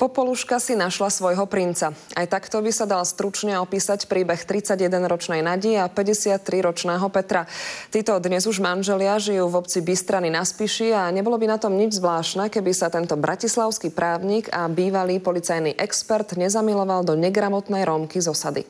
Popoluška si našla svojho princa. Aj takto by sa dal stručne opísať príbeh 31-ročnej Nadi a 53-ročného Petra. Títo dnes už manželia žijú v obci Bystrany na Spiši a nebolo by na tom nič zvláštne, keby sa tento bratislavský právnik a bývalý policajný expert nezamiloval do negramotnej Rómky z osady.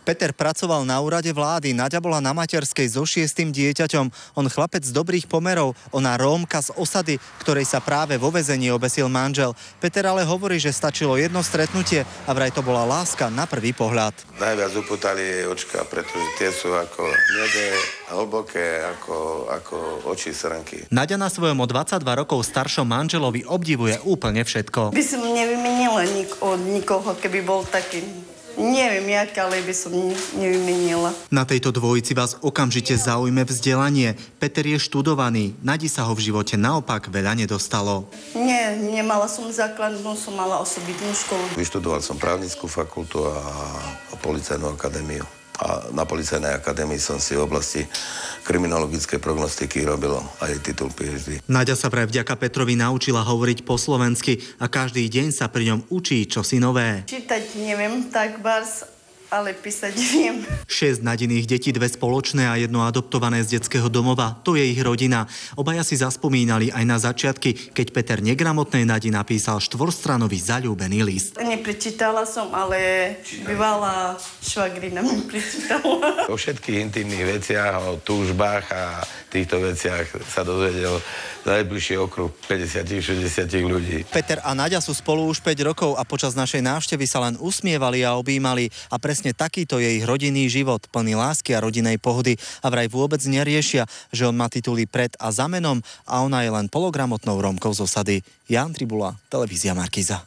Peter pracoval na úrade vlády, Naďa bola na materskej so 6. dieťaťom. On chlapec dobrých pomerov, ona Rómka z osady, ktorej sa práve vo väzení obesil manžel. Peter ale hovorí, že stačilo jedno stretnutie a vraj to bola láska na prvý pohľad. Najviac upútali jej očka, pretože tie sú ako hnedé, hlboké, ako oči srnky. Naďa na svojom o 22 rokov staršom manželovi obdivuje úplne všetko. By som nevymenila od nikoho, keby bol taký. Neviem, jak, ale by som nevymenila. Na tejto dvojici vás okamžite zaujme vzdelanie. Peter je študovaný, Nadi sa ho v živote naopak veľa nedostalo. Nie, nemala som základnú, som mala osobitnú školu. Vyštudoval som právnickú fakultu a policajnú akadémiu. A na policajnej akadémii som si v oblasti kriminologickej prognostiky robil aj titul PhD. Naďa sa vraj vďaka Petrovi naučila hovoriť po slovensky a každý deň sa pri ňom učí čosi nové. Čítať neviem tak bars, ale písať viem. 6 Nadiných detí, 2 spoločné a 1 adoptované z detského domova. To je ich rodina. Obaja si zaspomínali aj na začiatky, keď Peter negramotnej Nadi napísal 4-stranový zaľúbený list. Neprečítala som, ale bývalá švagrina mi prečítala. O všetkých intimných veciach, o túžbách a týchto veciach sa dozvedel najbližší okruh 50-60 ľudí. Peter a Naďa sú spolu už 5 rokov a počas našej návštevy sa len usmievali a objímali a presne takýto je ich rodinný život, plný lásky a rodinnej pohody a vraj vôbec neriešia, že on má tituly pred a za menom a ona je len pologramotnou Rómkou z osady. Ján Tribula, televízia Markíza.